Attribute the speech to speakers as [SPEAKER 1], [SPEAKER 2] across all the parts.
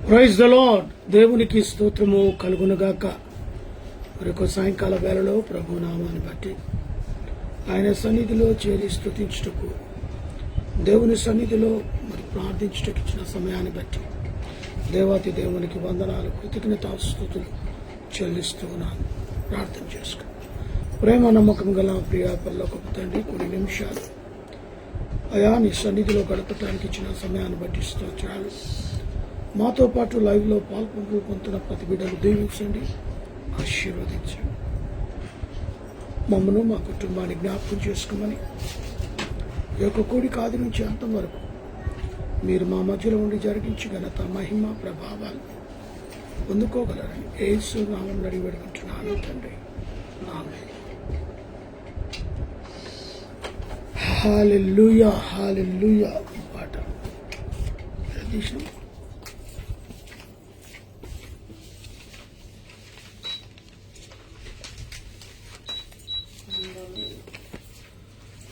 [SPEAKER 1] Praise the lord. దేవునికి స్తోత్రము కలుగునుగాక. మరొక సాయంకాల వేళలో ప్రభు నామాన్ని బట్టి ఆయన సన్నిధిలో చేరి స్తుతించుటకు, దేవుని సన్నిధిలో మరి ప్రార్థించుటకు ఇచ్చిన సమయాన్ని బట్టి దేవాతి దేవునికి వందనాలు, కృతజ్ఞతాస్తుతులు చెల్లిస్తూ ఉన్నాను. ప్రార్థన చేసుకో. ప్రేమ నమ్మకం గల ప్రియ పరలోకపు తండ్రి, కొన్ని నిమిషాలు అయా నీ సన్నిధిలో గడపటానికి ఇచ్చిన సమయాన్ని బట్టి స్తోత్రాలు. మాతో పాటు లైవ్లో పాల్పొందుతున్న ప్రతి బిడ్డలు దీవించండి, ఆశీర్వదించండి. మమ్మను మా కుటుంబాన్ని జ్ఞాపకం చేసుకోమని ఈ యొక్క కోడిక ఆది నుంచి అంతం వరకు మీరు మా మధ్యలో ఉండి జరిగించి ఘనత, మహిమ, ప్రభావాలు పొందుకోగలరని యేసు నామములో అడిగి వేడుకుంటున్నాను తండ్రి. ఆమేన్. హల్లెలూయా, హల్లెలూయా. ఈ పాట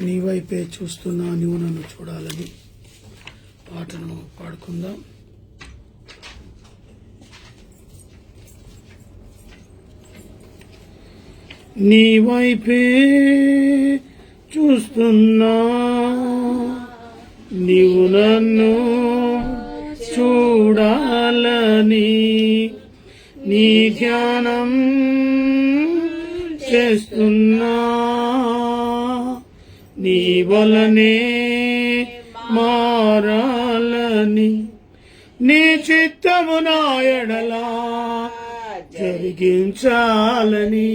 [SPEAKER 1] నీ వైపే చూస్తున్నా, నువ్వు నన్ను చూడాలని పాటను పాడుకుందాం. నీ వైపే చూస్తున్నా, నీవు నన్ను చూడాలని నీ ధ్యానం చేస్తున్నా, నీ వలనే మారాలని నీ చిత్తము నా ఎడలా జరిగించాలని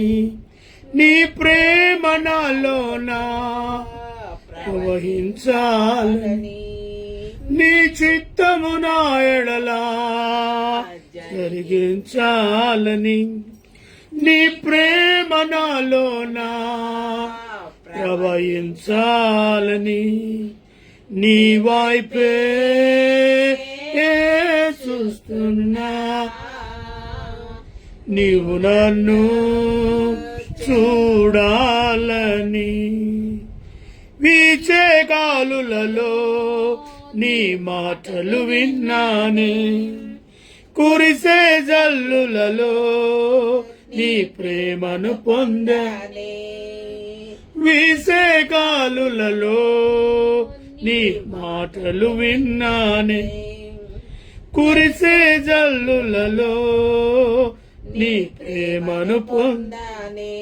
[SPEAKER 1] నీ ప్రేమ నాలోనా ప్రవహించాలని నీ చిత్తము నా ఎడలా జరిగించాలని నీ ప్రేమ నాలోనా ప్రవహించాలని నీ వైపే చూస్తున్నా, నీవు నన్ను చూడాలని వీచే గాలులలో నీ మాటలు విన్నానే, కురిసే జల్లులలో నీ ప్రేమను పొందానే, వీసే గాలులలో నీ మాటలు విన్నానే, కురిసే జల్లులలో నీ ప్రేమను పొందానే,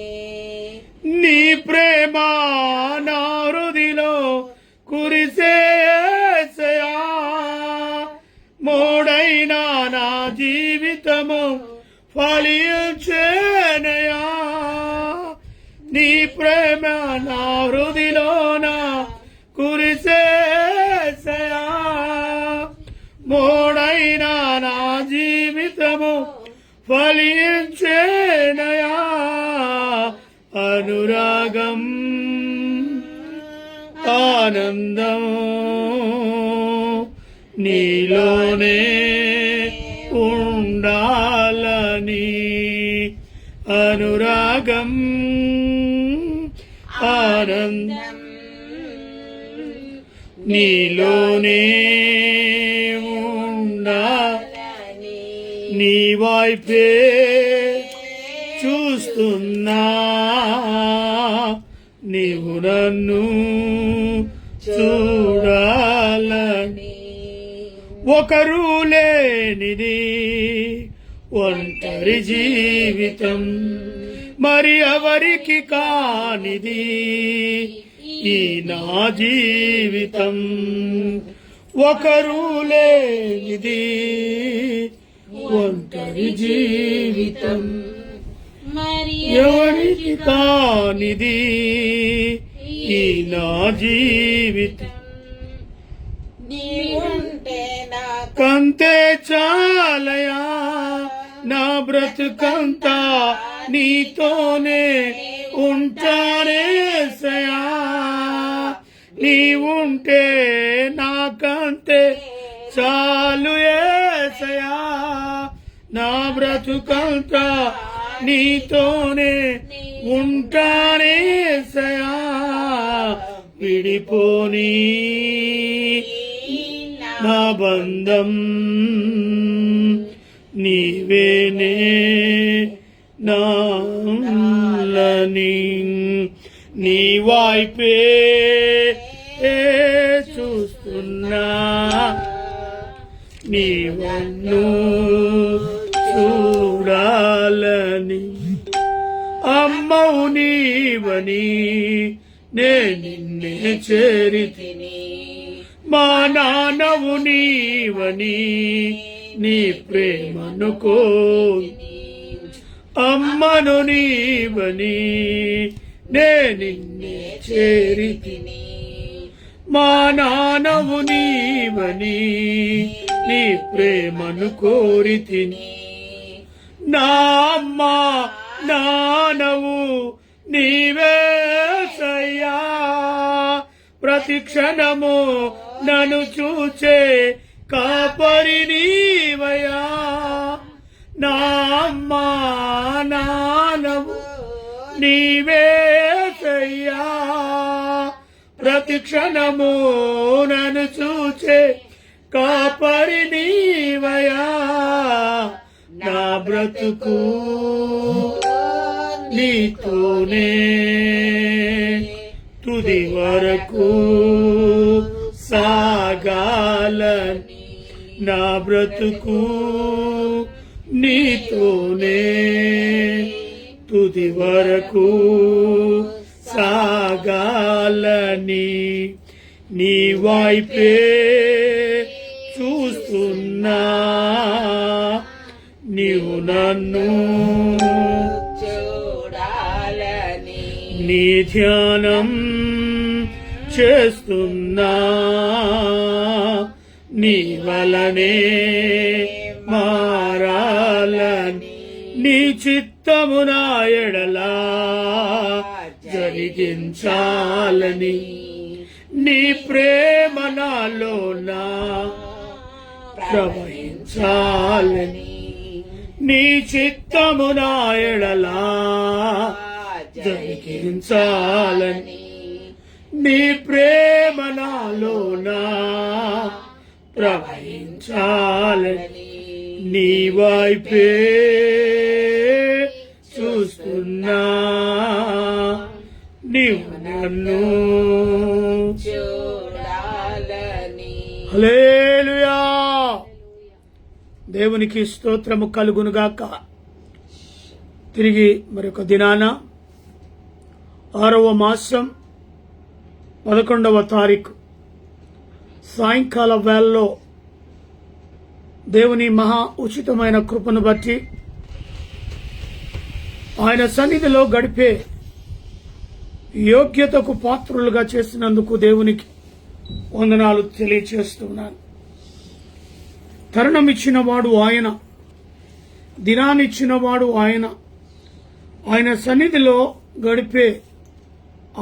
[SPEAKER 1] నీ ప్రేమ నా హృదిలో కురిసే యేసయ్యా, మోడైనా నా జీవితము ఫలించేనయా, నీ ప్రేమ నా హృదిలోన కురిసే యేసయ్యా, మోడైనా నా జీవితము ఫలించేనయా, అనురాగం ఆనందం నీలోనే ఉండాలని, అనురాగం ఆనందం నీలోనే ఉండాలని నీ వైపే చూస్తున్నా, నీవు నన్ను చూడాలని ఒకరు లేనిది ఒంటరి జీవితం, మరి ఎవరికి కానిది ఈ నా జీవితం, ఒకరు లేనిది ఒంటరి జీవితం, మరి ఎవరికి కానిది ఈ నా జీవితం, కంతే చాలయా నా బ్రతుకంతా నీతోనే ఉంటానేసయా, నీవుంటే నాకంతే చాలు యేసయ్యా, నా బ్రతుకంతా నీతోనే ఉంటానేసయా, విడిపోని నా బంధం నీవేనే నాలని నీ వైపే చూస్తున్నా నీవన్ను చూడాలని అమ్మవు నీవని నే నిన్నే చేరితిని మా నాన్నవు నీవని నీ ప్రేమను కోరి అమ్మను నీవని నే నిన్నే చేరితిని మా నాన్నవు నీవని నీ ప్రేమను కోరితిని నా అమ్మ నాన్నవు నీవేసయ్యా ప్రతి క్షణము నన్ను చూచే కాపరి నీవయ్యా నా అమ్మ నాన్నవు నీవేసయ్యా ప్రతి క్షణము నన్ను చూచే కాపరి నీవయ్యా నా బ్రతుకు నీతోనే తుది వరకు సాగాలని నా బ్రతుకు నీతోనే తుది వరకు సాగాలని నీ వైపే చూస్తున్నా నీవు నన్ను చూడాలని నీ ధ్యానం చేస్తున్నా నీ వలనే మారాలని నీ చిత్తము నా ఎడలా జరిగించాలని నీ ప్రేమ నాలో నా ప్రవహించాలని నీ చిత్తము నా ఎడలా జరిగించాలని నీ ప్రేమ నాలో నా ప్రవహించాలని నీ వైపే చూస్తున్నా నీవు నన్ను చూడాలని. హల్లెలూయా. దేవునికి స్తోత్రము కలుగునుగాక. తిరిగి మరొక దినాన 6వ మాసం 11వ తారీఖు సాయంకాల వేళలో దేవుని మహా ఉచితమైన కృపను బట్టి ఆయన సన్నిధిలో గడిపే యోగ్యతకు పాత్రులుగా చేసినందుకు దేవునికి వందనాలు తెలియచేస్తున్నాను. తరుణం ఇచ్చిన వాడు ఆయన, దినాన్నిచ్చిన వాడు ఆయన. ఆయన సన్నిధిలో గడిపే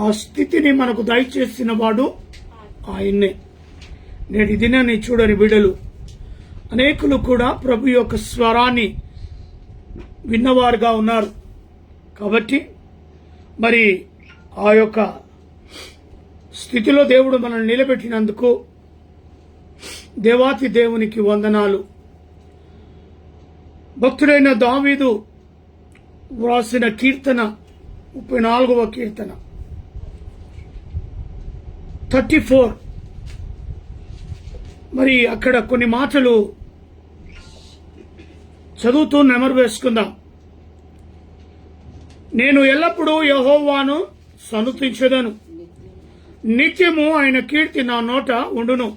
[SPEAKER 1] ఆ స్థితిని మనకు దయచేసిన వాడు ఆయన్నే. నేటి దినాన్ని చూడని బిడ్డలు అనేకులు కూడా ప్రభు యొక్క స్వరాన్ని విన్నవారుగా ఉన్నారు. కాబట్టి మరి ఆ యొక్క స్థితిలో దేవుడు మనల్ని నిలబెట్టినందుకు దేవాతి దేవునికి వందనాలు. భక్తుడైన దావీదు వ్రాసిన కీర్తన 34వ కీర్తన 34. మరి అక్కడ కొన్ని మాటలు చదువుతూ నెమరు వేసుకుందాం. నేను ఎల్లప్పుడూ యెహోవాను సన్నుతించెదను, నిత్యము ఆయన కీర్తి నా నోట ఉండును.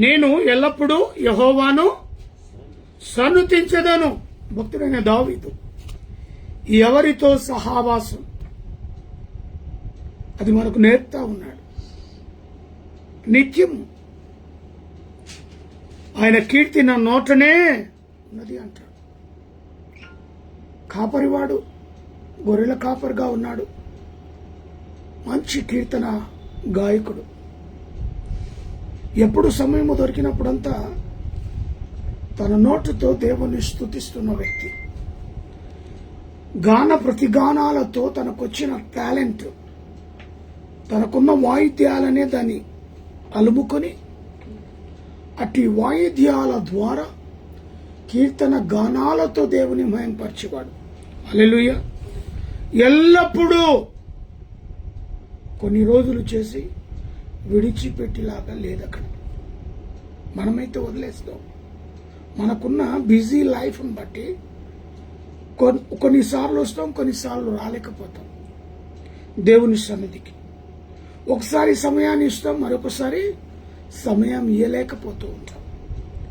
[SPEAKER 1] నేను ఎల్లప్పుడూ యెహోవాను సన్నుతించెదను. భక్తుడైన దావీదు ఎవరితో సహవాసం అది మనకు నేర్పుతా ఉన్నాడు. నిత్యము ఆయన కీర్తి నా నోటనే ఉన్నది అంటాడు. కాపరివాడు గొర్రెల కాపరిగా ఉన్నాడు. మంచి కీర్తన గాయకుడు. ఎప్పుడు సమయము దొరికినప్పుడంతా తన నోటుతో దేవుని స్తుతిస్తున్న వ్యక్తి. గాన ప్రతిగానాలతో తనకొచ్చిన టాలెంట్, తనకున్న వాయిద్యాలనే దాన్ని అలుముకొని అట్టి వాయిద్యాల ద్వారా కీర్తన గానాలతో దేవుని మహింపరిచేవాడు. హల్లెలూయా. ఎల్లప్పుడూ కొన్ని రోజులు చేసి విడిచిపెట్టేలాగా లేదు అక్కడ. మనమైతే వదిలేస్తాం. మనకున్న బిజీ లైఫ్ని బట్టి కొన్నిసార్లు వస్తాం, కొన్నిసార్లు రాలేకపోతాం దేవుని సన్నిధికి. ఒకసారి సమయాన్ని ఇస్తాం, మరొకసారి సమయం ఇవ్వలేకపోతూ ఉంటాం.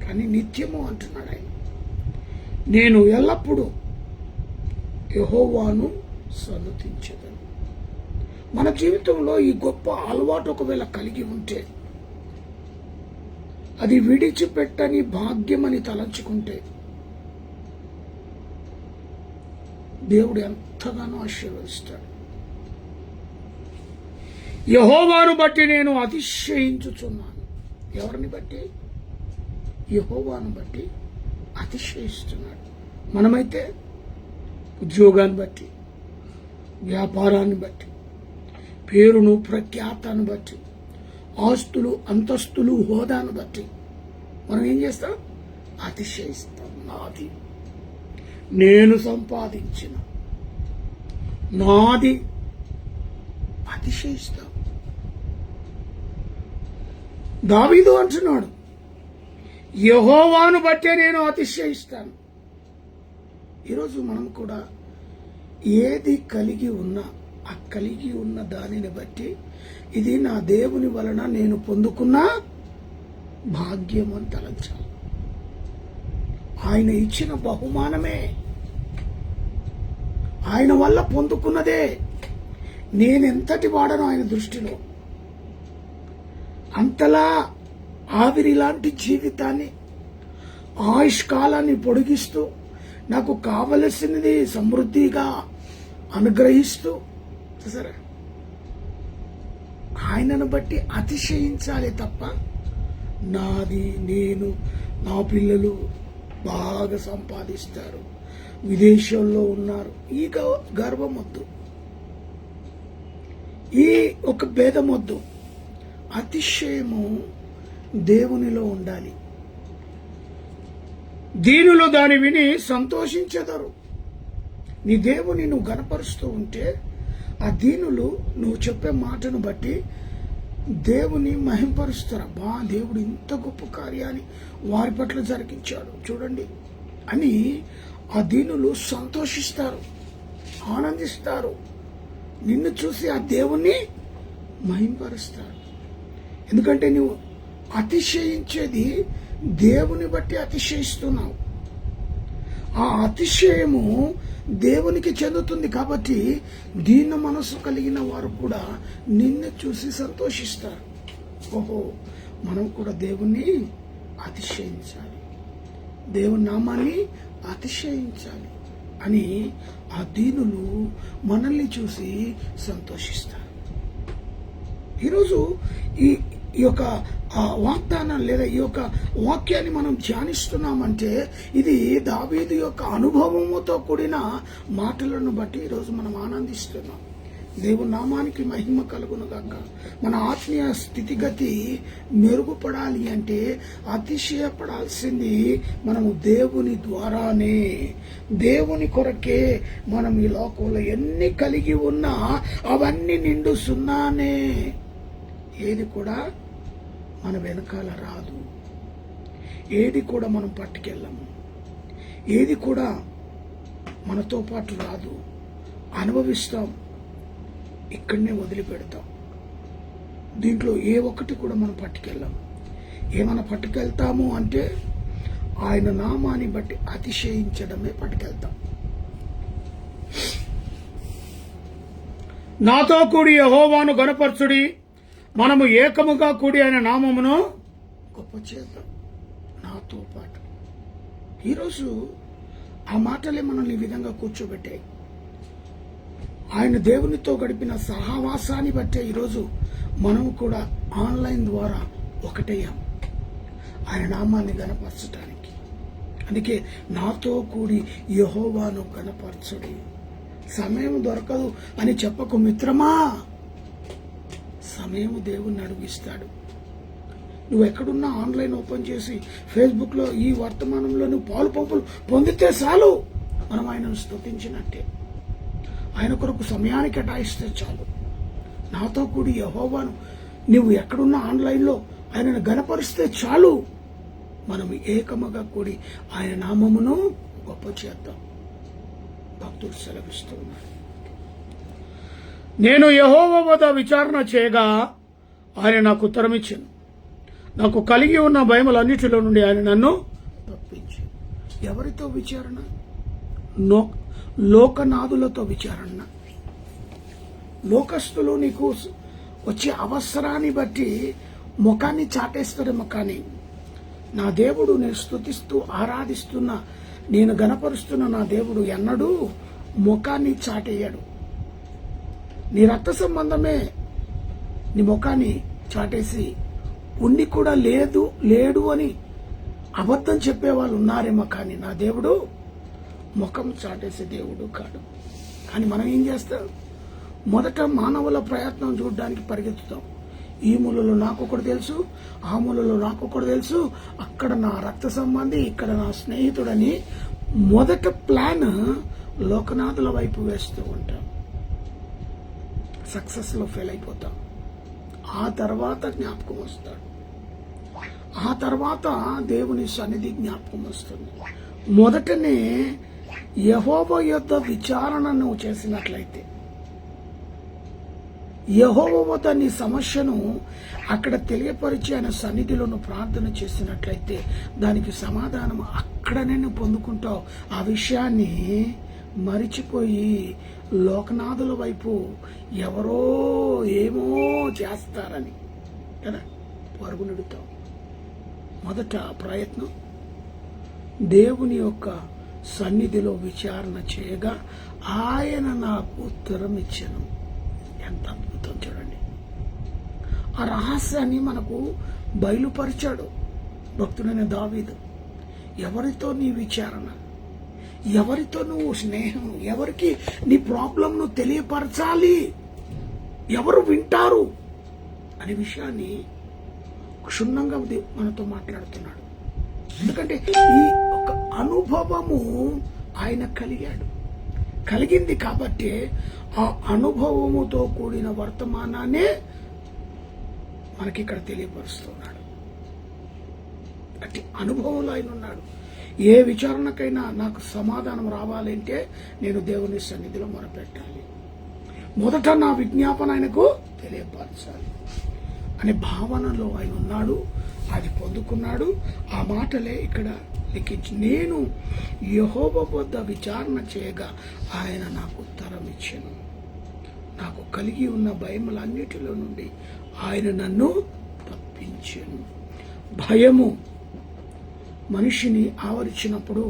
[SPEAKER 1] కానీ నిత్యము అంటున్నాడు ఆయన, నేను ఎల్లప్పుడూ యెహోవాను సన్నుతించెదను. మన జీవితంలో ఈ గొప్ప అలవాటు ఒకవేళ కలిగి ఉంటే, అది విడిచిపెట్టని భాగ్యమని తలంచుకుంటే, దేవుడు ఎంతగానో ఆశీర్వదిస్తాడు. యెహోవాను బట్టి నేను అతిశయించుచున్నాను. ఎవరిని బట్టి? యెహోవాను బట్టి అతిశయిస్తున్నాడు. మనమైతే ఉద్యోగాన్ని బట్టి, వ్యాపారాన్ని బట్టి, పేరును ప్రఖ్యాతాన్ని బట్టి, ఆస్తులు అంతస్తులు హోదాను బట్టి మనం ఏం చేస్తాం? అతిశయిస్తాం. నాది, నేను సంపాదించిన, నాది అతిశయిస్తాం. దావీదు అంటున్నాడు, యెహోవాను బట్టే నేను అతిశయిస్తాను. ఈరోజు మనం కూడా ఏది కలిగి ఉన్నా, ఆ కలిగి ఉన్న దానిని బట్టి ఇది నా దేవుని వలన నేను పొందుకున్న భాగ్యం అని తలంచాలి. ఆయన ఇచ్చిన బహుమానమే, ఆయన వల్ల పొందుకున్నదే. నేనెంతటి వాడను ఆయన దృష్టిలో. అంతలా ఆవిరి లాంటి జీవితాన్ని, ఆయుష్కాలాన్ని పొడిగిస్తూ నాకు కావలసినది సమృద్ధిగా అనుగ్రహిస్తూ, సరే ఆయనను బట్టి అతిశయించాలి తప్ప నాది, నేను, నా పిల్లలు బాగా సంపాదిస్తారు, విదేశాల్లో ఉన్నారు, ఈ గర్వం వద్దు, ఈ ఒక భేదం వద్దు. అతిశయము దేవునిలో ఉండాలి. దీనులు దాని విని సంతోషించెదరు. నీ దేవుని నువ్వు గనపరుస్తూ ఉంటే ఆ దీనులు నువ్వు చెప్పే మాటను బట్టి దేవుని మహింపరుస్తారు. బా, దేవుడు ఇంత గొప్ప కార్యాన్ని వారి పట్ల జరిగించాడు చూడండి అని ఆ దీనులు సంతోషిస్తారు, ఆనందిస్తారు. నిన్ను చూసి ఆ దేవుణ్ణి మహింపరుస్తారు. ఎందుకంటే నువ్వు అతిశయించేది దేవుని బట్టి అతిశయిస్తున్నావు. ఆ అతిశయము దేవునికి చెందుతుంది కాబట్టి దీన మనసు కలిగిన వారు కూడా నిన్ను చూసి సంతోషిస్తారు. ఓహో, మనం కూడా దేవుణ్ణి అతిశయించాలి, దేవుని నామాన్ని అతిశయించాలి అని ఆ దీనులు మనల్ని చూసి సంతోషిస్తారు. ఈరోజు ఈ యొక్క వాగ్దానం లేదా ఈ యొక్క వాక్యాన్ని మనం ధ్యానిస్తున్నామంటే ఇది దావీదు యొక్క అనుభవముతో కూడిన మాటలను బట్టి ఈరోజు మనం ఆనందిస్తున్నాం. దేవుని నామానికి మహిమ కలుగును గాక. మన ఆత్మీయ స్థితిగతి మెరుగుపడాలి అంటే అతిశయపడాల్సింది మనము దేవుని ద్వారానే. దేవుని కొరకే మనం ఈ లోకంలో ఎన్ని కలిగి ఉన్నా అవన్నీ నిండు సున్నానే. ఏది కూడా మన వెనకాల రాదు, ఏది కూడా మనం పట్టుకెళ్ళము, ఏది కూడా మనతో పాటు రాదు. అనుభవిస్తాం, ఇక్కడనే వదిలిపెడతాం. దీంట్లో ఏ ఒక్కటి కూడా మనం పట్టుకెళ్ళాము. ఏమైనా పట్టుకెళ్తాము అంటే ఆయన నామాన్ని బట్టి అతిశయించడమే పట్టుకెళ్తాం. నాతో కూడి యెహోవాను గణపరచుడి, మనము ఏకముగా కూడి ఆయన నామమును గొప్ప చేద్దాం. నాతో పాటు ఈరోజు ఆ మాటలే మనల్ని ఈ విధంగా కూర్చోబెట్టాయి. ఆయన దేవునితో గడిపిన సహవాసాన్ని బట్టే ఈరోజు మనము కూడా ఆన్లైన్ ద్వారా ఒకటయ్యాం ఆయన నామాన్ని గణపరచడానికి. అందుకే నాతో కూడి యెహోవాను గణపరచుడి. సమయం దొరకదు అని చెప్పకు మిత్రమా, సమయం దేవుణ్ణి అడుగిస్తాడు. నువ్వు ఎక్కడున్నా ఆన్లైన్ ఓపెన్ చేసి ఫేస్బుక్లో ఈ వర్తమానంలో నువ్వు పాలు పంపులు పొందితే చాలు మనం ఆయనను స్తుతించినట్టే. ఆయన కొరకు సమయాన్ని కేటాయిస్తే చాలు. నాతో కూడి యెహోవాను నువ్వు ఎక్కడున్నా ఆన్లైన్లో ఆయనను గణపరిస్తే చాలు. మనం ఏకముగా కూడి ఆయన నామమును గొప్ప చేద్దాం. భక్తుడు సెలవిస్తూ ఉన్నాడు. నేను యెహోవా వద్ద విచారణ చేయగా ఆయన నాకు ఉత్తరం ఇచ్చాను. నాకు కలిగి ఉన్న భయములన్నిటిలో నుండి ఆయన నన్ను తప్పించి. ఎవరితో విచారణ? లోకనాథులతో విచారణ. లోకస్తులు నీకు వచ్చే అవసరాన్ని బట్టి ముఖాన్ని చాటేస్తారేమో, కానీ నా దేవుడు నేను స్తుతిస్తూ ఆరాధిస్తున్న, నేను గణపరుస్తున్న నా దేవుడు ఎన్నడూ ముఖాన్ని చాటేయడు. నీ రక్త సంబంధమే నీ ముఖాన్ని చాటేసి ఉండి కూడా లేడు అని అబద్ధం చెప్పేవాళ్ళు ఉన్నారేమో, కానీ నా దేవుడు ముఖం చాటేసే దేవుడు కాడు. కానీ మనం ఏం చేస్తాం? మొదట మానవుల ప్రయత్నం చూడడానికి పరిగెత్తుతాం. ఈ మూలలో నాకొకడు తెలుసు, ఆ మూలలో నాకొకడు తెలుసు, అక్కడ నా రక్త సంబంధి, ఇక్కడ నా స్నేహితుడని మొదట ప్లాన్ లోకనాథుల వైపు వేస్తూ ఉంటాం. సక్సెస్లో ఫెయిల్ అయిపోతాం. ఆ తర్వాత జ్ఞాపకం వస్తాడు. ఆ తర్వాత దేవుని సన్నిధి జ్ఞాపకం వస్తుంది. మొదటనే యెహోవా యొద్ద విచారణ నువ్వు చేసినట్లయితే, యెహోవా వద్ద నీ సమస్యను అక్కడ తెలియపరిచి ఆయన సన్నిధిలో నువ్వు ప్రార్థన చేసినట్లయితే దానికి సమాధానం అక్కడనే నువ్వు పొందుకుంటావు. ఆ విషయాన్ని మరిచిపోయి లోకనాథుల వైపు ఎవరో ఏమో చేస్తారని కదా పరుగునెడుతావు. మొదట ప్రయత్నం దేవుని యొక్క సన్నిధిలో విచారణ చేయగా ఆయన నాకు ఉత్తరం ఇచ్చాను. ఎంత అద్భుతం చూడండి. ఆ రహస్యాన్ని మనకు బయలుపరిచాడు భక్తుడైన దావీదు. ఎవరితో నీ విచారణ, ఎవరితో నువ్వు స్నేహం, ఎవరికి నీ ప్రాబ్లంను తెలియపరచాలి, ఎవరు వింటారు అనే విషయాన్ని క్షుణ్ణంగా మనతో మాట్లాడుతున్నాడు. ఎందుకంటే ఈ ఒక అనుభవము ఆయన కలిగింది కాబట్టి ఆ అనుభవముతో కూడిన వర్తమానాన్నే మనకి ఇక్కడ తెలియపరుస్తున్నాడు. అట్టి అనుభవంలో ఆయన ఉన్నాడు. ఏ విచారణకైనా నాకు సమాధానం రావాలంటే నేను దేవుని సన్నిధిలో మొరపెట్టాలి. మొదట నా విజ్ఞాపన ఆయనకు తెలియపరచాలి అనే భావనలో ఆయన ఉన్నాడు. అది పొందుకున్నాడు. ఆ మాటలే ఇక్కడ లిఖించి, నేను యెహోవా వద్ద విచారణ చేయగా ఆయన నాకు ఉత్తరం ఇచ్చెను. నాకు కలిగి ఉన్న భయములన్నిటిలో నుండి ఆయన నన్ను తప్పించెను. భయము మనిషిని ఆవరించినప్పుడు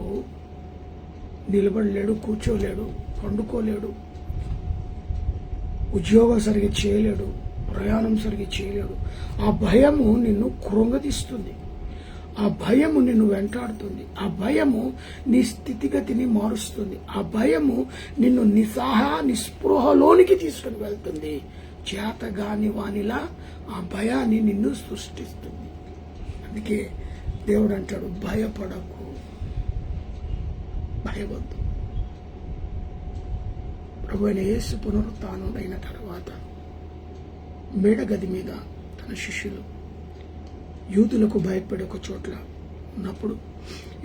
[SPEAKER 1] నిలబడలేడు, కూర్చోలేడు, పండుకోలేడు, ఉద్యోగం సరిగ్గా చేయలేడు, ప్రయాణం సరిగ్గా చేయలేడు. ఆ భయము నిన్ను కృంగదీస్తుంది. ఆ భయము నిన్ను వెంటాడుతుంది. ఆ భయము నీ స్థితిగతిని మారుస్తుంది. ఆ భయము నిన్ను నిస్పృహలోనికి తీసుకుని వెళ్తుంది. చేతగాని వానిలా ఆ భయాన్ని నిన్ను సృష్టిస్తుంది. అందుకే దేవుడు అంటాడు, భయపడకు, భయవద్దు. ప్రభువైన యేసు పునరుత్థానుడైన తర్వాత మేడగది మీద తన శిష్యులు యూదులకు భయపడే ఒక చోట్ల ఉన్నప్పుడు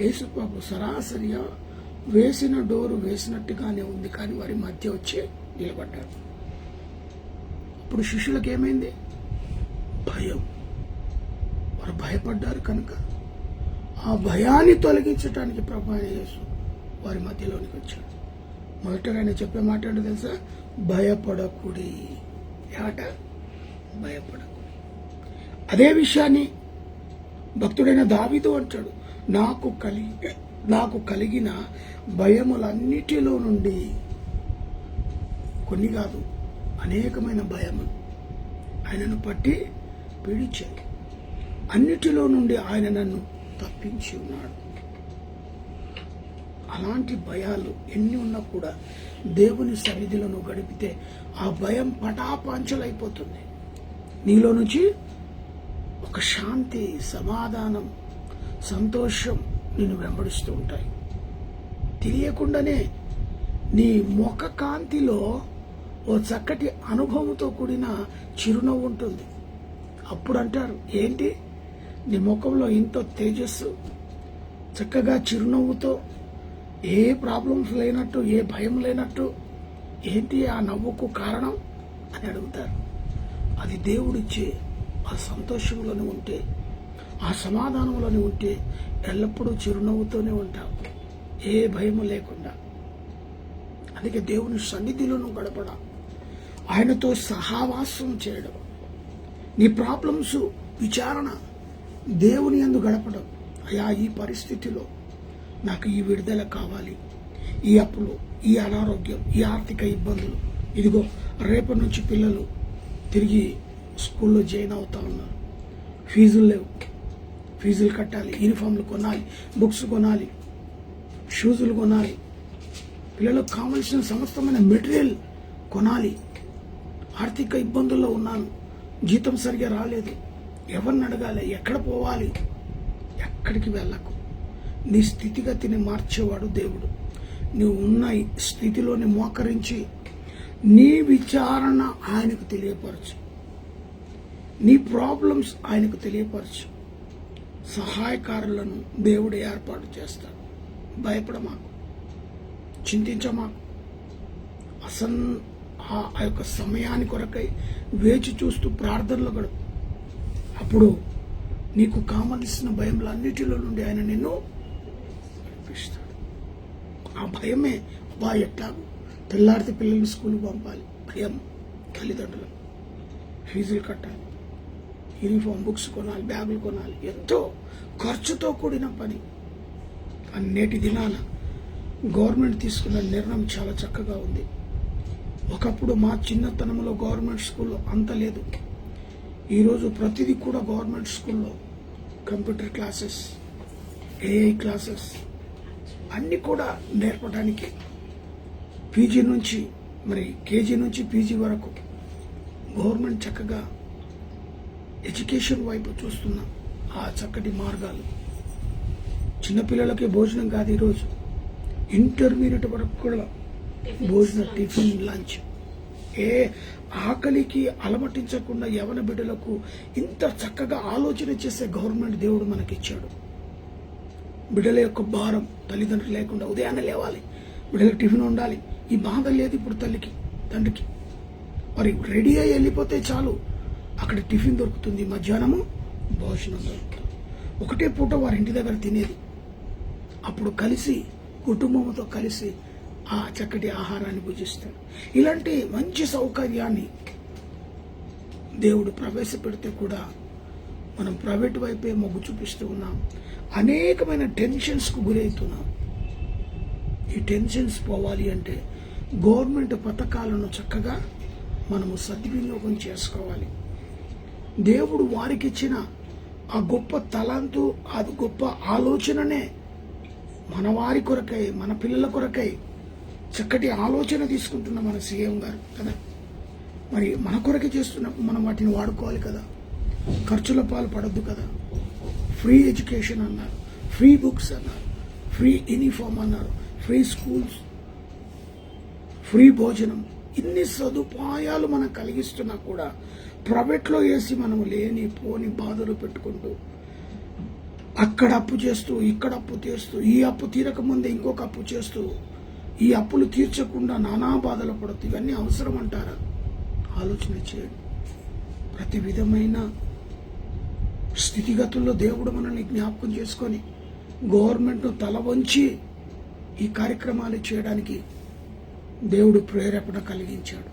[SPEAKER 1] యేసుప్రభు సరాసరిగా వేసిన డోరు వేసినట్టుగానే ఉంది, కానీ వారి మధ్య వచ్చి నిలబడ్డారు. అప్పుడు శిష్యులకు ఏమైంది? భయం. వారు భయపడ్డారు కనుక ఆ భయాన్ని తొలగించడానికి ప్రభు అయిన యేసు వారి మధ్యలోనికి వచ్చాడు. మొదటగా ఆయన చెప్పే మాట ఏంటో తెలుసా? భయపడకుడి. ఏట భయపడకు. అదే విషయాన్ని భక్తుడైన దావీదు అంటాడు, నాకు కలిగిన భయములన్నిటిలో నుండి కొన్ని కాదు అనేకమైన భయములు ఆయనను పట్టి పీడించాయి. అన్నిటిలో నుండి ఆయన నన్ను తప్పించి ఉన్నాడు. అలాంటి భయాలు ఎన్ని ఉన్నా కూడా దేవుని సన్నిధిలో నువ్వు గడిపితే ఆ భయం పటాపాంచలైపోతుంది. నీలో నుంచి ఒక శాంతి, సమాధానం, సంతోషం నిన్ను వెంబడిస్తూ ఉంటాయి. తెలియకుండానే నీ ముఖ కాంతిలో ఓ చక్కటి అనుభవంతో కూడిన చిరునవ్వు ఉంటుంది. అప్పుడు అంటారు, ఏంటి నీ ముఖంలో ఇంత తేజస్సు, చక్కగా చిరునవ్వుతో, ఏ ప్రాబ్లమ్స్ లేనట్టు, ఏ భయం లేనట్టు, ఏంటి ఆ నవ్వుకు కారణం అని అడుగుతారు. అది దేవుడిచ్చే ఆ సంతోషంలోనే ఉంటే, ఆ సమాధానంలోనే ఉంటే ఎల్లప్పుడూ చిరునవ్వుతోనే ఉంటావు, ఏ భయము లేకుండా. అందుకే దేవుని సన్నిధిలోనూ గడపడం, ఆయనతో సహవాసం చేయడం, నీ ప్రాబ్లమ్స్ విచారణ దేవుని యందు గడపడం. అయా, ఈ పరిస్థితిలో నాకు ఈ విడుదల కావాలి, ఈ అప్పులు, ఈ అనారోగ్యం, ఈ ఆర్థిక ఇబ్బందులు, ఇదిగో రేపటి నుంచి పిల్లలు తిరిగి స్కూల్లో జాయిన్ అవుతా ఉన్నారు, ఫీజులు లేవు, ఫీజులు కట్టాలి, యూనిఫామ్లు కొనాలి, బుక్స్ కొనాలి, షూజులు కొనాలి, పిల్లలకు కావలసిన సమస్తమైన మెటీరియల్ కొనాలి, ఆర్థిక ఇబ్బందుల్లో ఉన్నాను, జీతం సరిగా రాలేదు, ఎవరిని అడగాలి, ఎక్కడ పోవాలి? ఎక్కడికి వెళ్ళకు. నీ స్థితిగతిని మార్చేవాడు దేవుడు. నువ్వు ఉన్న స్థితిలోని మోకరించి నీ విచారణ ఆయనకు తెలియపరచు, నీ ప్రాబ్లమ్స్ ఆయనకు తెలియపరచు. సహాయకారులను దేవుడు ఏర్పాటు చేస్తాడు. భయపడమాకు, చింతించమాకు. ఆ యొక్క సమయాని కొరకై వేచి చూస్తూ ప్రార్థనలో గడుపు. అప్పుడు నీకు కావలసిన భయములన్నిటిలో నుండి ఆయన నిన్ను నడిపిస్తాడు. ఆ భయమే, ఎట్లాగూ తెల్లారితే పిల్లల్ని స్కూల్కి పంపాలి, భయం. తల్లిదండ్రులు ఫీజులు కట్టాలి, యూనిఫామ్, బుక్స్ కొనాలి, బ్యాగులు కొనాలి, ఎంతో ఖర్చుతో కూడిన పని. నేటి దినాన గవర్నమెంట్ తీసుకున్న నిర్ణయం చాలా చక్కగా ఉంది. ఒకప్పుడు మా చిన్నతనంలో గవర్నమెంట్ స్కూల్లో అంత లేదు. ఈరోజు ప్రతిదీ కూడా గవర్నమెంట్ స్కూల్లో కంప్యూటర్ క్లాసెస్, ఏఐ క్లాసెస్ అన్నీ కూడా నేర్పడానికి పీజీ నుంచి, మరి కేజీ నుంచి పీజీ వరకు గవర్నమెంట్ చక్కగా ఎడ్యుకేషన్ వైపు చూస్తున్న ఆ చక్కటి మార్గాలు. చిన్నపిల్లలకే భోజనం కాదు, ఈరోజు ఇంటర్మీడియట్ వరకు కూడా భోజనం, టిఫిన్, లంచ్. ఏ ఆకలికి అలమటించకుండా యవన బిడ్డలకు ఇంత చక్కగా ఆలోచన చేసే గవర్నమెంట్ దేవుడు మనకిచ్చాడు. బిడ్డల యొక్క భారం తల్లిదండ్రులు లేకుండా ఉదయాన్నే లేవాలి, బిడ్డలకు టిఫిన్ ఉండాలి. ఈ బాధ లేదు ఇప్పుడు తల్లికి, తండ్రికి. మరి రెడీ అయ్యి వెళ్ళిపోతే చాలు, అక్కడ టిఫిన్ దొరుకుతుంది, మధ్యాహ్నము భోజనం దొరుకుతుంది. ఒకటే పూట వారి ఇంటి దగ్గర తినేది. అప్పుడు కలిసి కుటుంబంతో కలిసి ఆ చక్కటి ఆహారాన్ని భుజిస్తాడు. ఇలాంటి మంచి సౌకర్యాన్ని దేవుడు ప్రవేశపెడితే కూడా మనం ప్రైవేట్ వైపే మొగ్గు చూపిస్తూ ఉన్నాం. అనేకమైన టెన్షన్స్కు గురవుతున్నాం. ఈ టెన్షన్స్ పోవాలి అంటే గవర్నమెంట్ పథకాలను చక్కగా మనము సద్వినియోగం చేసుకోవాలి. దేవుడు వారికి ఇచ్చిన ఆ గొప్ప తలాంతు, ఆ గొప్ప ఆలోచననే మన వారి కొరకై, మన పిల్లల కొరకై చక్కటి ఆలోచన తీసుకుంటున్న మన సీఎం గారు కదా. మరి మన కొరకే చేస్తున్నప్పుడు మనం వాటిని వాడుకోవాలి కదా, ఖర్చుల పాలు పడద్దు కదా. ఫ్రీ ఎడ్యుకేషన్ అన్నారు, ఫ్రీ బుక్స్ అన్నారు, ఫ్రీ యూనిఫామ్ అన్నారు, ఫ్రీ స్కూల్స్, ఫ్రీ భోజనం, ఇన్ని సదుపాయాలు మనం కలిగిస్తున్నా కూడా ప్రైవేట్లో వేసి మనము లేని పోని బాధలు పెట్టుకుంటూ అక్కడ అప్పు చేస్తూ, ఇక్కడ అప్పు చేస్తూ, ఈ అప్పు తీరకముందే ఇంకొక అప్పు చేస్తూ, ఈ అప్పులు తీర్చకుండా నానా బాధలు పడుతూ, ఇవన్నీ అవసరం అంటారా? ఆలోచన చేయండి. ప్రతి విధమైన స్థితిగతుల్లో దేవుడు మనల్ని జ్ఞాపకం చేసుకొని గవర్నమెంట్ను తల వంచి ఈ కార్యక్రమాలు చేయడానికి దేవుడు ప్రేరేపణ కలిగించాడు.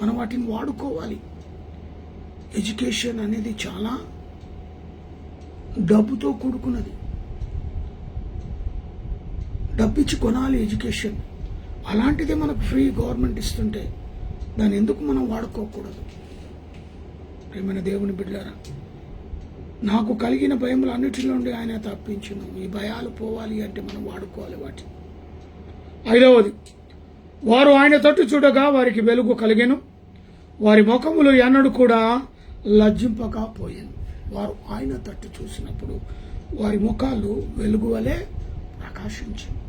[SPEAKER 1] మనం వాటిని వాడుకోవాలి. ఎడ్యుకేషన్ అనేది చాలా డబ్బుతో కూడుకున్నది. డబ్బిచ్చి కొనాలి ఎడ్యుకేషన్. అలాంటిదే మనకు ఫ్రీ గవర్నమెంట్ ఇస్తుంటే దాన్ని ఎందుకు మనం వాడుకోకూడదు? ప్రియమైన దేవుని బిడ్డలారా, నాకు కలిగిన భయములు అన్నిటిలో నుండి ఆయన తప్పించును. ఈ భయాలు పోవాలి అంటే మనం వాడుకోవాలి వాటిని. 5వది, వారు ఆయన తట్టు చూడగా వారికి వెలుగు కలిగెను, వారి ముఖములు ఎన్నడూ కూడా లజ్జింపకపోయాను. వారు ఆయన తట్టు చూసినప్పుడు వారి ముఖాలు వెలుగు వలె ప్రకాశించింది.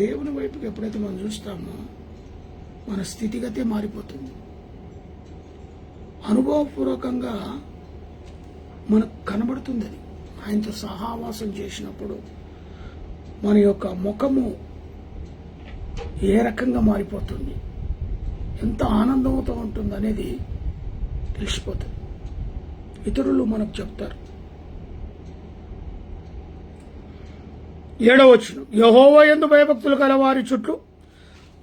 [SPEAKER 1] దేవుని వైపుకి ఎప్పుడైతే మనం చూస్తామో మన స్థితిగతే మారిపోతుంది. అనుభవపూర్వకంగా మనకు కనబడుతుంది. అది ఆయనతో సహవాసం చేసినప్పుడు మన యొక్క ముఖము ఏ రకంగా మారిపోతుంది, ఎంత ఆనందంతో ఉంటుంది అనేది తెలిసిపోతుంది. ఇతరులు మనకు చెప్తారు. 7వ వచనం, యెహోవా యందు భయభక్తులు గల వారి చుట్టూ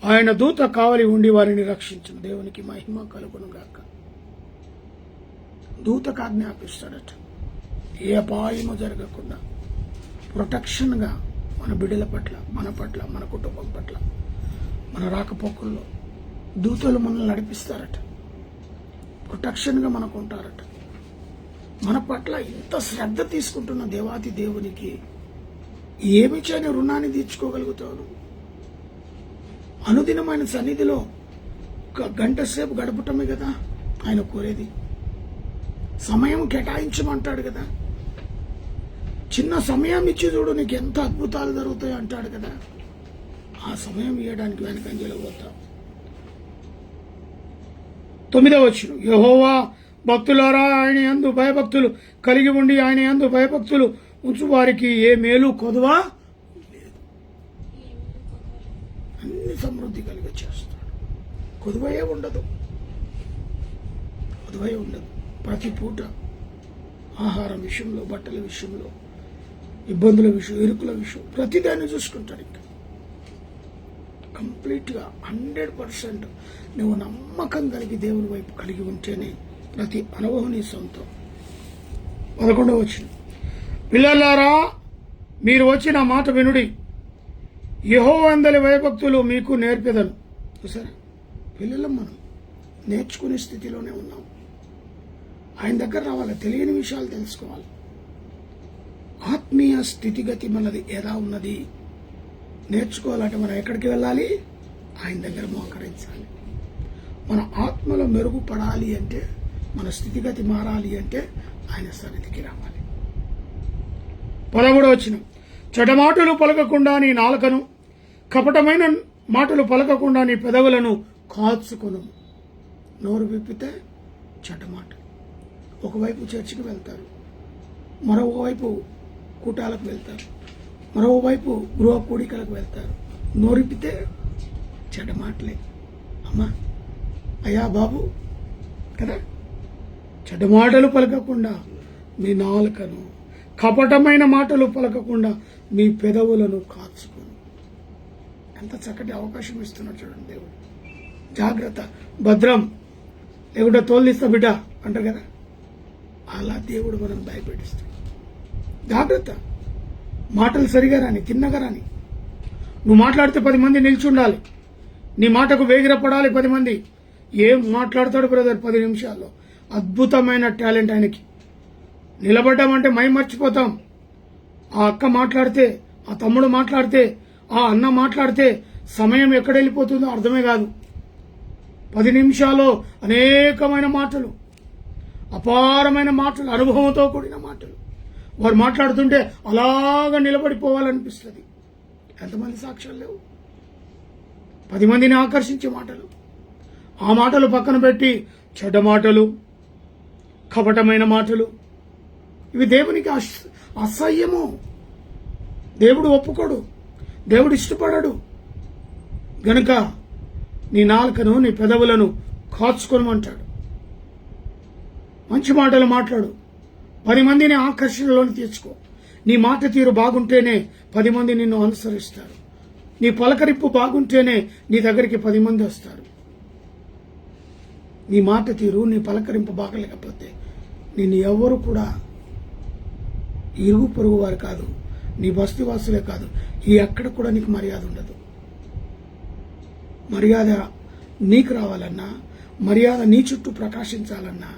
[SPEAKER 1] ఆయన దూత కావలి ఉండి వారిని రక్షించును. దేవునికి మహిమ కలుగును గాక. దూతకు ఆజ్ఞాపిస్తాడట, ఏ అపాయము జరగకుండా ప్రొటెక్షన్గా మన బిడ్డల పట్ల, మన పట్ల, మన కుటుంబం పట్ల, మన రాకపోకల్లో దూతలు మనల్ని నడిపిస్తారట. ప్రొటెక్షన్గా మనకు ఉంటారట. మన పట్ల ఇంత శ్రద్ధ తీసుకుంటున్న దేవాది దేవునికి ఏమి చేయని రుణాన్ని తీర్చుకోగలుగుతాను. అనుదినమైన సన్నిధిలో ఒక గంట సేపు గడపటమే కదా ఆయన కోరేది. సమయం కేటాయించమంటాడు కదా. చిన్న సమయం ఇచ్చి చూడు, నీకు ఎంత అద్భుతాలు జరుగుతాయి అంటాడు కదా. ఆ సమయం ఇవ్వడానికి వెనకంజలో పోతాం. 9వ వచనం, యెహోవా భక్తులారా ఆయన యందు భయభక్తులు కలిగి ఉండి ఆయన యందు భయభక్తులు ఉంచు వారికి ఏ మేలు కొదువా లేదు. అన్ని సమృద్ధి కలిగి చేస్తాడు. కొదువయే ఉండదు. ప్రతి పూట ఆహారం విషయంలో, బట్టల విషయంలో, ఇబ్బందుల విషయం, ఇరుకుల విషయం, ప్రతిదాన్ని చూసుకుంటాడు. ఇంకా కంప్లీట్గా 100% నువ్వు నమ్మకం కలిగి దేవుని వైపు కలిగి ఉంటేనే ప్రతి అనుభవం నీ సొంతం. 11వ వచనం, పిల్లలారా మీరు వచ్చిన మాట వినుడి, యెహోవా యందలి భయభక్తులు మీకు నేర్పెదను. చూసారా, పిల్లలం మనం నేర్చుకునే స్థితిలోనే ఉన్నాం. ఆయన దగ్గర రావాలి, తెలియని విషయాలు తెలుసుకోవాలి. ఆత్మీయ స్థితిగతి మనది ఎలా ఉన్నది నేర్చుకోవాలంటే మనం ఎక్కడికి వెళ్ళాలి? ఆయన దగ్గర మోకరించాలి. మన ఆత్మలో మెరుగుపడాలి అంటే, మన స్థితిగతి మారాలి అంటే ఆయన సన్నిధికి రావాలి. 11వ వచనం, చెడమాటలు పలకకుండా నీ నాలుకను, కపటమైన మాటలు పలకకుండా నీ పెదవులను కాచుకొను. నోరు విప్పితే చెడ్డమాట. ఒకవైపు చర్చికి వెళ్తారు, మరోవైపు కూటాలకు వెళ్తారు, మరోవైపు గృహ కూడికలకు వెళ్తారు. నోరిపితే చెడ్డ మాటలే. అమ్మా, అయ్యా, బాబు కదా. చెడ్డ మాటలు పలకకుండా మీ నాలుకను, కపటమైన మాటలు పలకకుండా మీ పెదవులను కాచుకోను. ఎంత చక్కటి అవకాశం ఇస్తున్నాడు చూడండి దేవుడు. జాగ్రత్త, భద్రం, లేకుంటే తోలిస్తా బిడ్డ అంటారు కదా, అలా దేవుడు మనం భయపెట్టిస్తాడు. జాగ్రత్త, మాటలు సరిగా రాని, తిన్నగా రాని. నువ్వు మాట్లాడితే 10 మంది నిలిచి ఉండాలి. నీ మాటకు వేగిరపడాలి 10 మంది. ఏం మాట్లాడతాడు బ్రదర్ 10 నిమిషాల్లో. అద్భుతమైన టాలెంట్ ఆయనకి. నిలబడ్డామంటే మై మర్చిపోతాం. ఆ అక్క మాట్లాడితే, ఆ తమ్ముడు మాట్లాడితే, ఆ అన్న మాట్లాడితే సమయం ఎక్కడ వెళ్ళిపోతుందో అర్థమే కాదు. 10 నిమిషాల్లో అనేకమైన మాటలు, అపారమైన మాటలు, అనుభవంతో కూడిన మాటలు. వారు మాట్లాడుతుంటే అలాగా నిలబడిపోవాలనిపిస్తుంది. ఎంతమంది సాక్ష్యాలు లేవు? 10 మందిని ఆకర్షించే మాటలు. ఆ మాటలు పక్కన పెట్టి చెడ్డ మాటలు, కపటమైన మాటలు, ఇవి దేవునికి అసహ్యము. దేవుడు ఒప్పుకోడు, దేవుడు ఇష్టపడడు. గనుక నీ నాలుకను, నీ పెదవులను కాచుకోమంటాడు. మంచి మాటలు మాట్లాడు. 10 మందిని ఆకర్షణలోకి తెచ్చుకో. నీ మాట తీరు బాగుంటేనే 10 మంది నిన్ను అనుసరిస్తారు. నీ పలకరింపు బాగుంటేనే నీ దగ్గరికి 10 మంది వస్తారు. నీ మాట తీరు, నీ పలకరింపు బాగలేకపోతే నిన్ను ఎవరు కూడా, ఇరుగు పొరుగు వారు కాదు, నీ బస్తీవాసులే కాదు, ఈ ఎక్కడ కూడా నీకు మర్యాద ఉండదు. మర్యాద నీకు రావాలన్నా, మర్యాద నీ చుట్టూ ప్రకాశించాలన్నా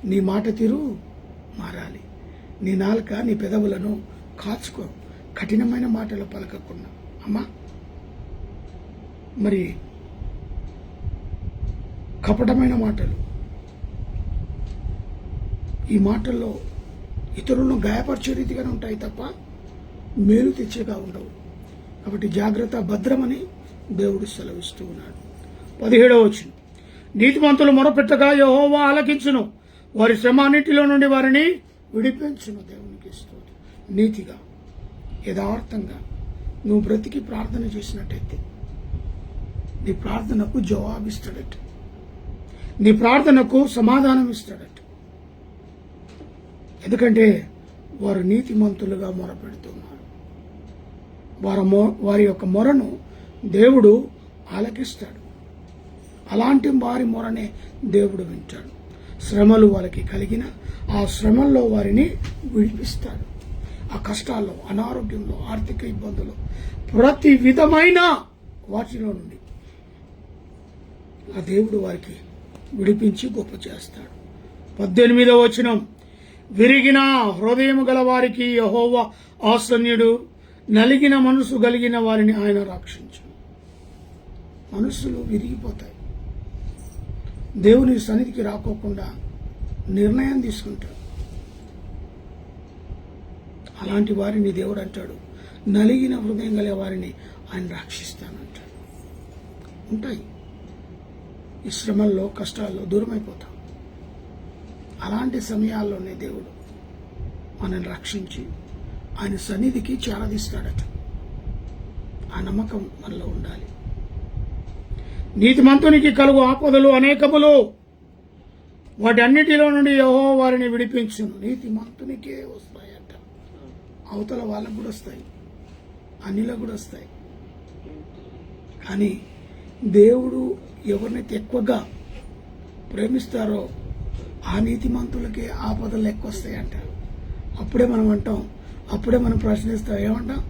[SPEAKER 1] నీ మాట తీరు మారాలి. నీ నాలుక, నీ పెదవులను కాచుకో, కఠినమైన మాటలు పలకకుండా. అమ్మా, మరి కపటమైన మాటలు, ఈ మాటల్లో ఇతరులను గాయపరిచే రీతిగానే ఉంటాయి తప్ప మేలు తెచ్చేగా ఉండవు. కాబట్టి జాగ్రత్త, భద్రమని దేవుడు సెలవిస్తూ ఉన్నాడు. 17వ వచనం, నీతిమంతులు మొరపెట్టగా యెహోవా ఆలకించును, వారి శ్రమ అన్నిటిలో నుండి వారిని విడిపించును. దేవునికి స్తోత్రం. నీతిగా, యథార్థంగా నువ్వు బ్రతికి ప్రార్థన చేసినట్టయితే నీ ప్రార్థనకు జవాబిస్తాడట, నీ ప్రార్థనకు సమాధానం ఇస్తాడట. ఎందుకంటే వారు నీతిమంతులుగా మొరపెడుతున్నారు. వారి యొక్క మొరను దేవుడు ఆలకిస్తాడు. అలాంటి వారి మొరనే దేవుడు వింటాడు. శ్రమలు వాళ్ళకి కలిగిన ఆ శ్రమల్లో వారిని విడిపిస్తాడు. ఆ కష్టాల్లో, అనారోగ్యంలో, ఆర్థిక ఇబ్బందులు, ప్రతి విధమైన వాటిలో నుండి ఆ దేవుడు వారికి విడిపించి గొప్ప చేస్తాడు. 18వ వచనం, విరిగిన హృదయం గల వారికి యెహోవా ఆసన్యుడు, నలిగిన మనసు కలిగిన వారిని ఆయన రక్షించును. మనస్సులు విరిగిపోతాయి, దేవుని సన్నిధికి రాకోకుండా నిర్ణయం తీసుకుంటాడు. అలాంటి వారిని దేవుడు అంటాడు, నలిగిన హృదయం గల వారిని ఆయన రక్షిస్తానంటాడు. ఉంటాయి ఈ శ్రమల్లో, కష్టాల్లో దూరమైపోతాం. అలాంటి సమయాల్లోనే దేవుడు మనల్ని రక్షించి ఆయన సన్నిధికి చేరదీస్తాడట. ఆ నమ్మకం మనలో ఉండాలి. నీతిమంతునికి కలుగు ఆపదలు అనేకములు, వాటి అన్నిటిలో నుండి యెహోవా వారిని విడిపించును. నీతిమంతునికే వస్తాయట, అవతల వాళ్ళకు కూడా వస్తాయి, అన్నిలకు కూడా వస్తాయి. కానీ దేవుడు ఎవరినైతే ఎక్కువగా ప్రేమిస్తారో ఆ నీతిమంతులకే ఆపదలు ఎక్కువ వస్తాయంట. అప్పుడే మనం అంటాం, అప్పుడే మనం ప్రశ్నిస్తాం, ఏమంటాం?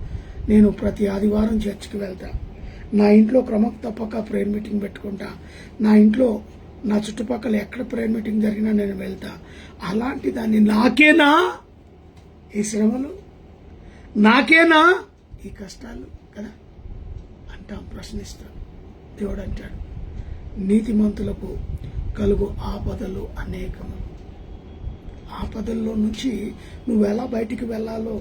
[SPEAKER 1] నేను ప్రతి ఆదివారం చర్చికి వెళ్తా, నా ఇంట్లో క్రమం తప్పక ప్రేయర్ మీటింగ్ పెట్టుకుంటా, నా ఇంట్లో నా చుట్టుపక్కల ఎక్కడ ప్రేయర్ మీటింగ్ జరిగినా నేను వెళ్తా. అలాంటి దాన్ని నాకేనా ఈ శ్రమలు, నాకేనా ఈ కష్టాలు కదా అంటాం, ప్రశ్నిస్తాం. దేవుడు అంటాడు, నీతిమంతులకు కలుగు ఆపదలు అనేకము. ఆపదల్లో నుంచి నువ్వు ఎలా బయటికి వెళ్ళాలో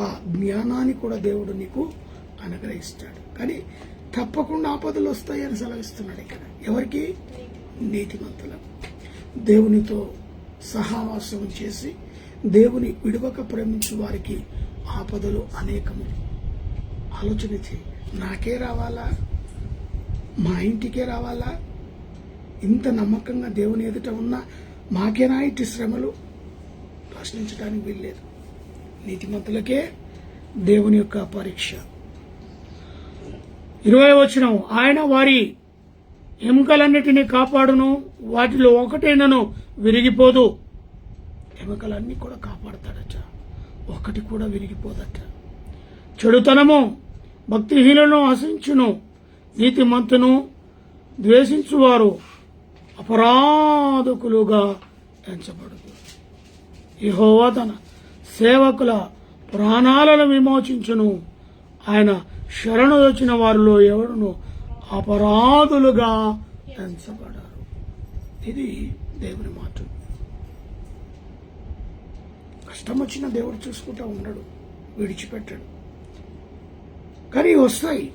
[SPEAKER 1] ఆ జ్ఞానాన్ని కూడా దేవుడు నీకు అనుగ్రహిస్తాడు. కానీ తప్పకుండా ఆపదలు వస్తాయని సెలవిస్తున్నాడు ఇక్కడ. ఎవరికి? నీతిమంతులకు. దేవునితో సహవాసం చేసి దేవుని విడవక ప్రేమించు వారికి ఆపదలు అనేకము. ఆలోచన చేయి, నాకే రావాలా, మా ఇంటికే రావాలా? ఇంత నమ్మకంగా దేవుని ఎదుట ఉన్నా మాకేనా ఇటు శ్రమలు? ప్రశ్నించడానికి వీల్లేదు. నీతిమంతులకే దేవుని యొక్క పరీక్ష. 20వ వచనం, ఆయన వారి ఎముకలన్నిటినీ కాపాడును, వాటిలో ఒకటైనను విరిగిపోదు. ఎముకలన్నీ కూడా కాపాడతాడట, ఒకటి కూడా విరిగిపోదట. చెడుతనము భక్తిహీనులను హసించును, నీతిమంతును ద్వేషించువారు అపరాధకులుగా ఎంచబడదు. యెహోవా తన సేవకుల ప్రాణాలను విమోచించును, ఆయన శరణు వచ్చిన వారిలో ఎవరును అపరాధులుగా ఎంచబడారు. ఇది దేవుని మాట. కష్టం వచ్చిన దేవుడు చూసుకుంటా ఉండడు, విడిచిపెట్టాడు. కానీ వస్తాయి,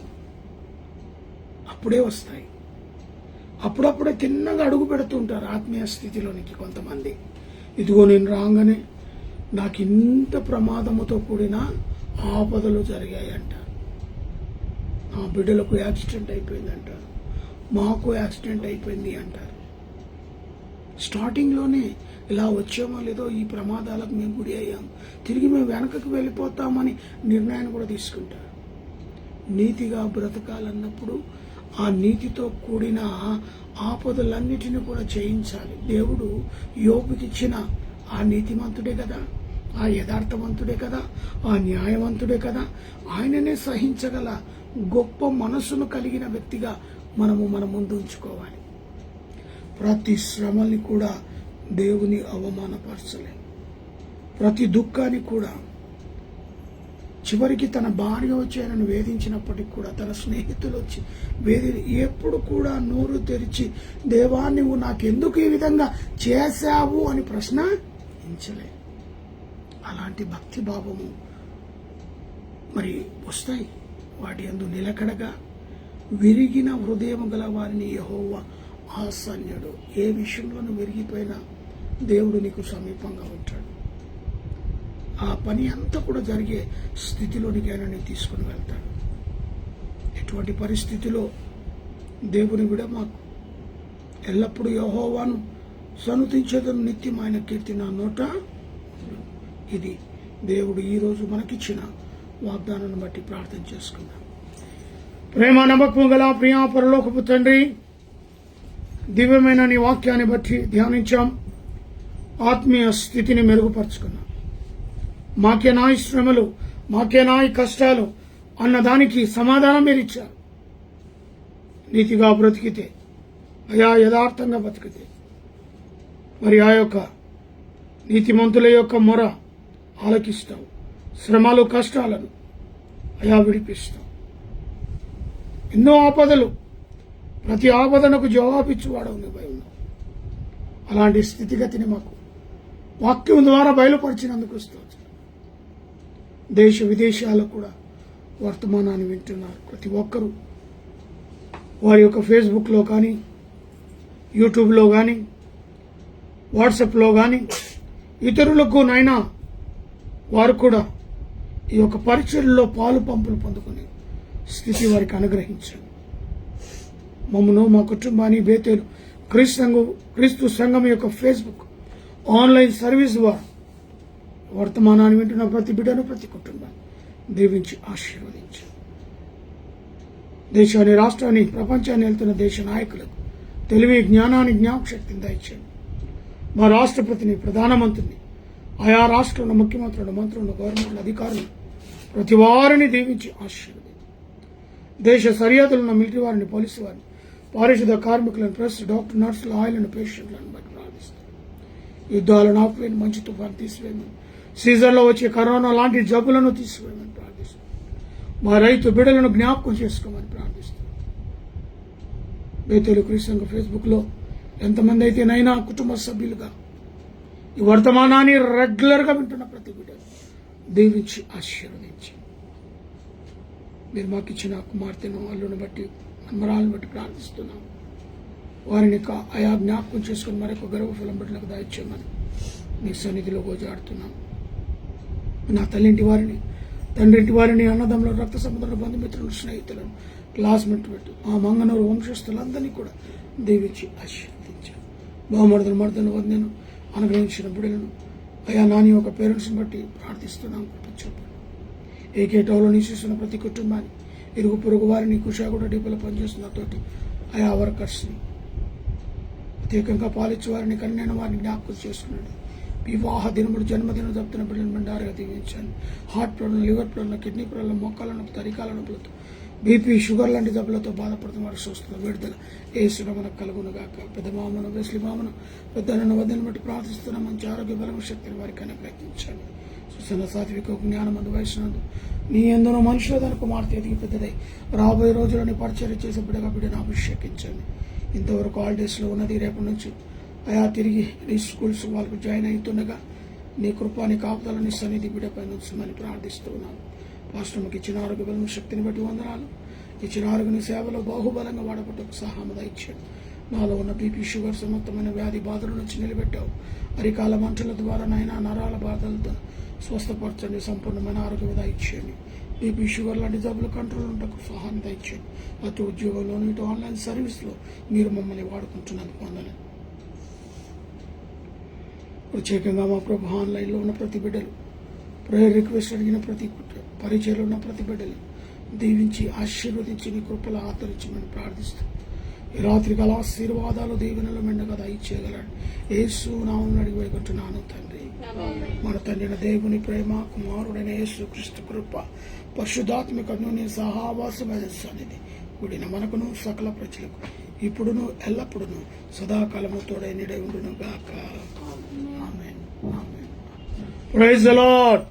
[SPEAKER 1] అప్పుడే వస్తాయి. అప్పుడప్పుడే తిన్నగా అడుగు పెడుతుంటారు ఆత్మీయ స్థితిలోనికి కొంతమంది. ఇదిగో నేను రాగానే నాకు ఇంత ప్రమాదముతో కూడిన ఆపదలు జరిగాయి అంటారు. నా బిడ్డలకు యాక్సిడెంట్ అయిపోయింది అంటారు, మాకు యాక్సిడెంట్ అయిపోయింది అంటారు. స్టార్టింగ్లోనే ఇలా వచ్చామో లేదో ఈ ప్రమాదాలకు మేము గురి అయ్యాం, తిరిగి మేము వెనకకు వెళ్ళిపోతామని నిర్ణయాన్ని కూడా తీసుకుంటారు. నీతిగా బ్రతకాలన్నప్పుడు ఆ నీతితో కూడిన ఆపదలన్నిటిని కూడా జయించాలి. దేవుడు యోబుకిచ్చిన ఆ నీతిమంతుడే కదా, ఆ యథార్థవంతుడే కదా, ఆ న్యాయవంతుడే కదా. ఆయననే సహించగల గొప్ప మనసును కలిగిన వ్యక్తిగా మనము మన ముందు ఉంచుకోవాలి. ప్రతి శ్రమల్ని కూడా దేవుని అవమానపరచలే. ప్రతి దుఃఖాన్ని కూడా, చివరికి తన భార్య వచ్చి ఆయనను వేధించినప్పటికీ కూడా, తన స్నేహితులు వచ్చి ఎప్పుడు కూడా నోరు తెరిచి దేవా నువ్వు నాకెందుకు ఈ విధంగా చేశావు అని ప్రశ్న సహించలే. అలాంటి భక్తి భావము మరి వస్తాయి. వాటి యందు నిలకడగా విరిగిన హృదయం గల వారిని యెహోవా ఆసన్యుడు. ఏ విషయంలోనూ విరిగిపోయినా దేవుడు నీకు సమీపంగా ఉంటాడు. ఆ పని అంతా కూడా జరిగే స్థితిలోనికి ఆయన నేను తీసుకుని వెళ్తాడు. ఎటువంటి పరిస్థితిలో దేవుని విడ మాకు ఎల్లప్పుడూ యెహోవాను సన్నుతించేదను నిత్యం ఆయన కీర్తి నా నోట. ఇది దేవుడు ఈరోజు మనకిచ్చిన వాగ్దానాన్ని బట్టి ప్రార్థన చేసుకుందాం. ప్రేమ నమ్మకం గల ప్రియ పరలోకపు తండ్రి, దివ్యమైన నీ వాక్యాన్ని బట్టి ధ్యానించాం. ఆత్మీయ స్థితిని మెరుగుపరుచుకున్నాం. మాకేనా ఈ శ్రమలు, మాకేనా ఈ కష్టాలు అన్నదానికి సమాధానం మీరు ఇచ్చారు. నీతిగా బ్రతికితే, అయా యథార్థంగా బతికితే మరి ఆ యొక్క నీతిమంతుల యొక్క మొర ఆలకిస్తావు. శ్రమలు కష్టాలను అయా విడిపిస్తావు. ఎన్నో ఆపదలు, ప్రతి ఆపదనకు జవాబిచ్చువాడవు నువ్వై ఉన్నావు. అలాంటి స్థితిగతిని మాకు వాక్యం ద్వారా బయలుపరిచినందుకు స్తోత్రం. దేశ విదేశాల్లో కూడా వర్తమానాన్ని వింటున్నారు. ప్రతి ఒక్కరూ వారి యొక్క ఫేస్బుక్లో కానీ, యూట్యూబ్లో కానీ, వాట్సాప్లో కానీ ఇతరులకు నైనా వారు కూడా ఈ యొక్క పరిచర్యలో పాలు పంపులు పొందుకునే స్థితి వారికి అనుగ్రహించండి. మమ్మను, మా కుటుంబాన్ని బేతేలు క్రీస్తు సంఘం యొక్క ఫేస్బుక్ ఆన్లైన్ సర్వీస్ ద్వారా వర్తమానాన్ని వింటున్న ప్రతి బిడ్డను, ప్రతి కుటుంబాన్ని దీవించి ఆశీర్వదించండి. దేశాన్ని, రాష్ట్రాన్ని, ప్రపంచాన్ని వెళ్తున్న దేశ నాయకులకు తెలివి, జ్ఞానాన్ని, జ్ఞాపకశక్తిని దయచేయండి. మా రాష్ట్రపతిని, ప్రధానమంత్రిని, ఆయా రాష్ట్రంలో ముఖ్యమంత్రులు, మంత్రులు, గవర్నమెంట్ అధికారులు ప్రతి వారిని దీవించి ఆశీర్వదించండి. దేశ సరిహద్దులున్న మిలిటరీ వారిని, పోలీసు వారిని, పారిశుద్ధ కార్మికులను, ప్రెస్, డాక్టర్, నర్సులు, ఆయిలను, పేషెంట్లను బట్టి ప్రార్థిస్తారు. యుద్ధాలను ఆపువేయని, మంచి తుఫాను తీసివేయమని, సీజన్లో వచ్చే కరోనా లాంటి జబ్బులను తీసివేయమని ప్రార్థిస్తారు. మా రైతు బిడ్డలను జ్ఞాపకం చేసుకోమని ప్రార్థిస్తారు. బేతేలు క్రీస్తు సంఘ ఫేస్బుక్లో ఎంతమంది అయితే నైనా కుటుంబ సభ్యులుగా ఈ వర్తమానాన్ని రెగ్యులర్గా వింటున్న ప్రతి బిడ్డను దీవించి ఆశీర్వదించి, మీరు మాకు ఇచ్చిన కుమార్తెను, అల్లుని బట్టి, మనమరాలను బట్టి ప్రార్థిస్తున్నాం. వారిని ఆయా జ్ఞాపకం చేసుకుని మరొక గర్వఫలం బిడ్డలకు దాయిచ్చామని నీ సన్నిధిలో గోజాడుతున్నాం. నా తల్లింటి వారిని, తండ్రింటి వారిని, అన్నదమ్ముల, రక్త సముద్ర బంధుమిత్రులను, స్నేహితులను, క్లాస్మేట్ పెట్టి ఆ మంగనూరు వంశస్థులందరినీ కూడా దీవించి ఆశీర్వదించారు. బహుమరుదును, మరుదును, వద్దను అనుగ్రహించిన బిడ్డలను అయా నాని యొక్క పేరెంట్స్ని బట్టి ప్రార్థిస్తున్నాం. చెప్పండి. ఏకేటోలో నివసిస్తున్న ప్రతి కుటుంబాన్ని, ఇరుగు పొరుగు వారిని, కుషాగూడ డిపోలో పనిచేస్తున్న తోటి ఆయా వర్కర్స్ని, ప్రత్యేకంగా పాలించే వారిని, కన్యైన వారిని జ్ఞాపకం చేసుకున్నాడు. వివాహ దినములు, జన్మదినం జరుపుతున్న బిడ్డలను మెండారుగా దీవించండి. Heart problem, liver problem, kidney problem, మోకాల నొప్పి, తరికాల నొప్పులతో, బీపీ, షుగర్ లాంటి జబ్బులతో బాధపడుతున్న వారు స్వస్థత విడుదల యేసున మనకు కలుగునుగాక. పెద్ద మామను, వెస్లి మామను, పెద్దలను, వద్దను బట్టి ప్రార్థిస్తున్న మంచి ఆరోగ్య బలం, శక్తిని వారికి అనుగ్రహించండి. సుసన సాత్విక జ్ఞానమందు, వయసునందు నీ ఎందునో మనుషుల కుమార్తె ఎదిగి పెద్దదై రాబోయే రోజులని పరిచర్య చేసే బిడ్డను అభిషేకించండి. ఇంతవరకు హాలిడేస్లో ఉన్నది, రేపటి నుంచి అయా తిరిగి నీ స్కూల్స్ వాళ్ళకు జాయిన్ అవుతుండగా నీ కృపాని కాపుదలని సన్నిధి బిడ్డపై ఉంచమని ప్రార్థిస్తున్నాను. రాష్ట్రంకి ఇచ్చిన ఆరోగ్య బలం, శక్తిని బట్టి వందనాలు. ఇచ్చిన ఆరోగ్య సేవలో బాహుబలంగా వాడపట్టుకు సహామత ఇచ్చాడు. నాలో ఉన్న బీపీ, షుగర్ సమర్థమైన వ్యాధి బాధల నుంచి నిలబెట్టావు. అరికాల మంటల ద్వారా నైనా నరాల బాధలతో స్వస్థపరచండి. సంపూర్ణమైన ఆరోగ్యం ఇచ్చేయండి. బీపీ, షుగర్ లాంటి జబ్బులు కంట్రోల్ ఉండకు సహాయం ఇచ్చేయండి. అటు ఉద్యోగంలోనూ, ఇటు ఆన్లైన్ సర్వీస్లో మీరు మమ్మల్ని వాడుకుంటున్నందుకు వందనాలు. ప్రత్యేకంగా మా ప్రభు ఆన్లైన్లో ఉన్న ప్రతి బిడ్డలు, ప్రేయర్ రిక్వెస్ట్ అడిగిన ప్రతి పరిచయలో ఉన్న ప్రతి బిడ్డలు దీవించి ఆశీర్వదించి నీ కృపలో ఆదరించమని ప్రార్థిస్తూ ఈ రాత్రి గల ఆశీర్వాదాలు దీవెనలు మెండగా దయచేయగలడు. యేసు నామమున అడిగి వేడుకుంటున్నాను తండ్రి. మన తండ్రి దేవుని ప్రేమ, కుమారుడైన యేసు క్రీస్తు కృప, పరిశుద్ధాత్మిక నీ సహవాసమైన సన్నిధి కూడిన మనకును సకల ప్రజలకు ఇప్పుడును ఎల్లప్పుడును సదాకాలము తోడై నిడై ఉండును గాక. ఆమేన్. ఆమేన్. Praise the lord.